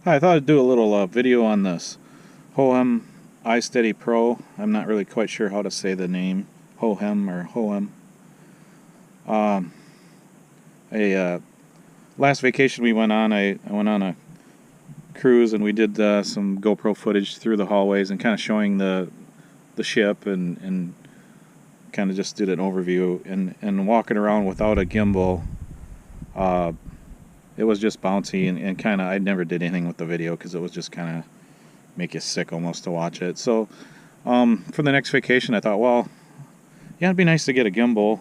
Hi, I thought I'd do a little video on this Hohem Isteady Pro. I'm not really quite sure how to say the name, Hohem or Hohem. Um, last vacation we went on, I went on a cruise and we did some GoPro footage through the hallways and kind of showing the ship and kind of just did an overview and walking around without a gimbal. It was just bouncy and kind of, I never did anything with the video because it was just kind of make you sick almost to watch it. So for the next vacation I thought, well, yeah, it'd be nice to get a gimbal,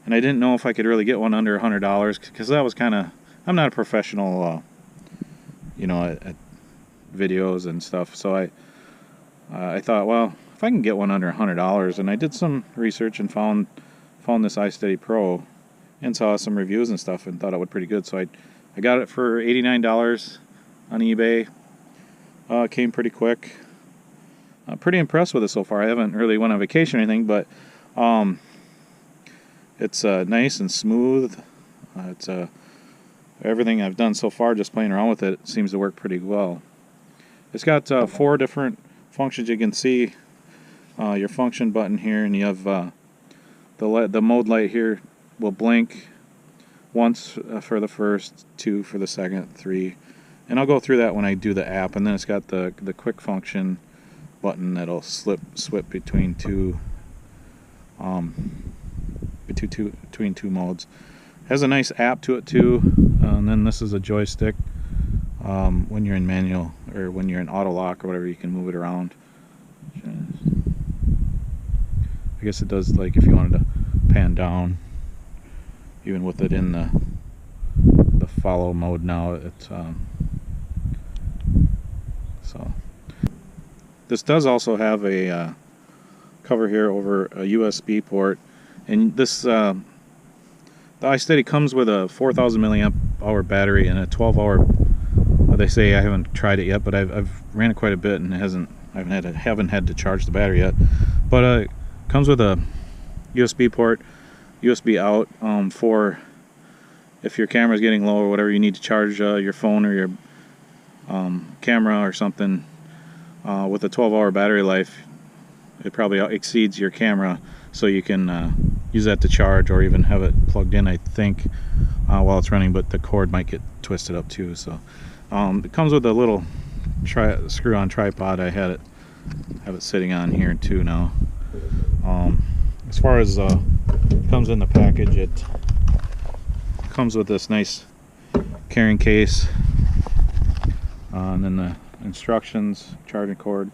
and I didn't know if I could really get one under $100 because that was kind of, I'm not a professional at videos and stuff, so I thought, well, if I can get one under $100, and I did some research and found this Isteady Pro and saw some reviews and stuff and thought it would pretty good, so I got it for $89 on eBay. Came pretty quick. I'm pretty impressed with it so far. I haven't really went on vacation or anything, but it's nice and smooth. It's everything I've done so far, just playing around with it, seems to work pretty well. It's got 4 different functions. You can see your function button here, and you have the mode light here will blink once for the first, 2 for the second, 3, and I'll go through that when I do the app. And then it's got the quick function button that'll swip between two modes. Has a nice app to it too, and then this is a joystick. When you're in manual or when you're in auto lock or whatever, you can move it around. I guess it does, like if you wanted to pan down, even with it in the follow mode now. It's so this does also have a cover here over a USB port, and this the Isteady comes with a 4,000 milliamp hour battery and a 12-hour. They say, I haven't tried it yet, but I've ran it quite a bit and I haven't had to charge the battery yet. But it comes with a USB port, USB out for if your camera's getting low or whatever, you need to charge your phone or your camera or something. With a 12-hour battery life, it probably exceeds your camera, so you can use that to charge or even have it plugged in, I think, while it's running, but the cord might get twisted up too. So it comes with a little screw-on tripod. I have it sitting on here too now. As far as comes in the package, it comes with this nice carrying case, and then the instructions, charging cord,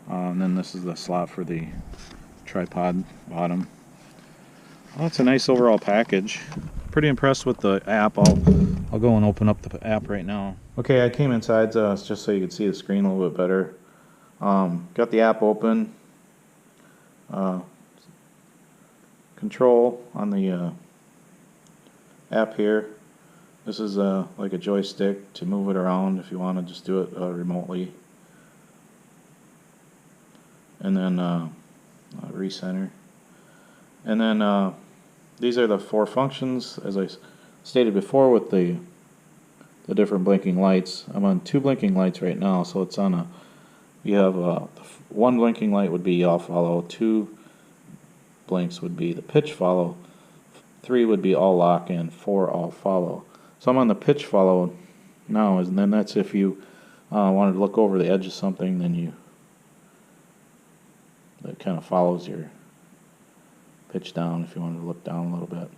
and then this is the slot for the tripod bottom. Well, it's a nice overall package. Pretty impressed with the app. I'll go and open up the app right now. Okay, I came inside just so you could see the screen a little bit better. Got the app open. Control on the app here. This is like a joystick to move it around if you want to just do it remotely. And then recenter. And then these are the 4 functions, as I stated before, with the different blinking lights. I'm on 2 blinking lights right now, so it's on a. You have 1 blinking light would be yaw follow, 2 blinks would be the pitch follow, 3 would be all lock, and 4 all follow. So I'm on the pitch follow now, and then that's if you wanted to look over the edge of something, then that kind of follows your pitch down if you wanted to look down a little bit.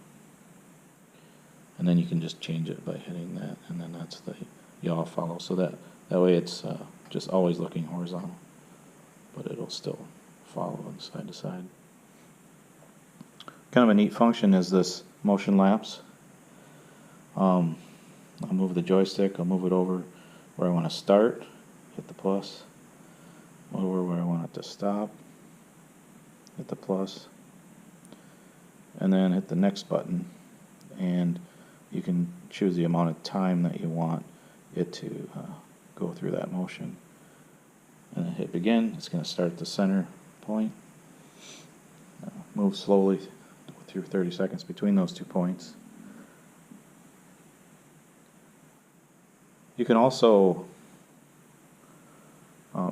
And then you can just change it by hitting that, and then that's the yaw follow. So that way it's just always looking horizontal, but it'll still follow side to side. Kind of a neat function is this motion lapse. I'll move the joystick, I'll move it over where I want to start, hit the plus, over where I want it to stop, hit the plus, and then hit the next button, and you can choose the amount of time that you want it to go through that motion. And then hit begin. It's going to start at the center point. Move slowly through 30 seconds between those 2 points. You can also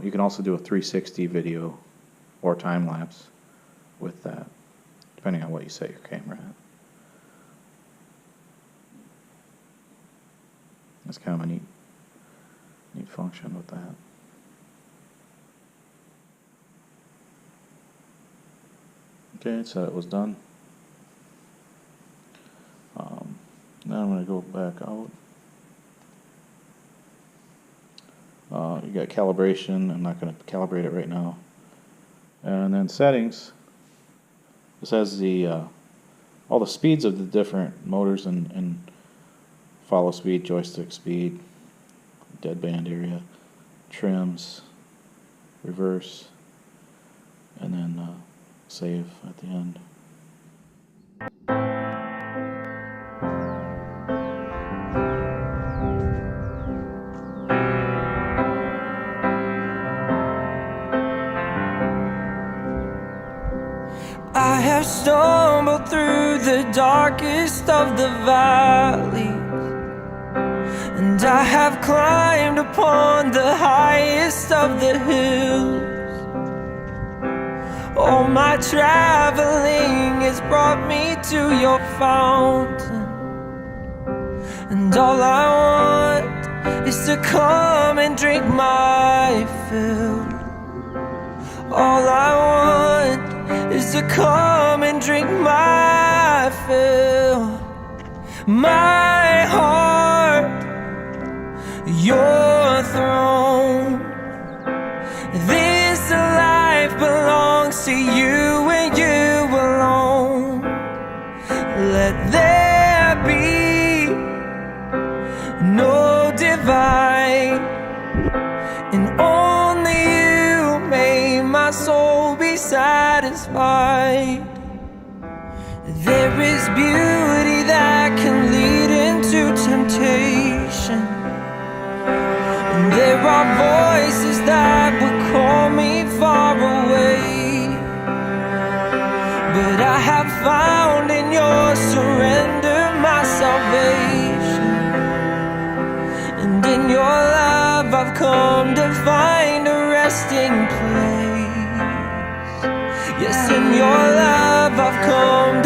You can also do a 360 video or time lapse with that, depending on what you set your camera at. That's kind of a neat function with that. Okay, it said it was done. Now I'm going to go back out. You got calibration. I'm not going to calibrate it right now. And then settings. This has the all the speeds of the different motors and follow speed, joystick speed, deadband area, trims, reverse, and then save at the end. I have stumbled through the darkest of the valleys, and I have climbed upon the highest of the hills. All my traveling has brought me to your fountain, and all I want is to come and drink my fill. All I want is to come and drink my fill. My heart, your throne. This life belongs to you and you alone. Let there be no divide, and only you may my soul be satisfied. There is beauty that can lead into temptation, and there are voices that would call me far away. But I have found in your surrender my salvation, and in your love I've come to find a resting place. Yes, in your love I've come to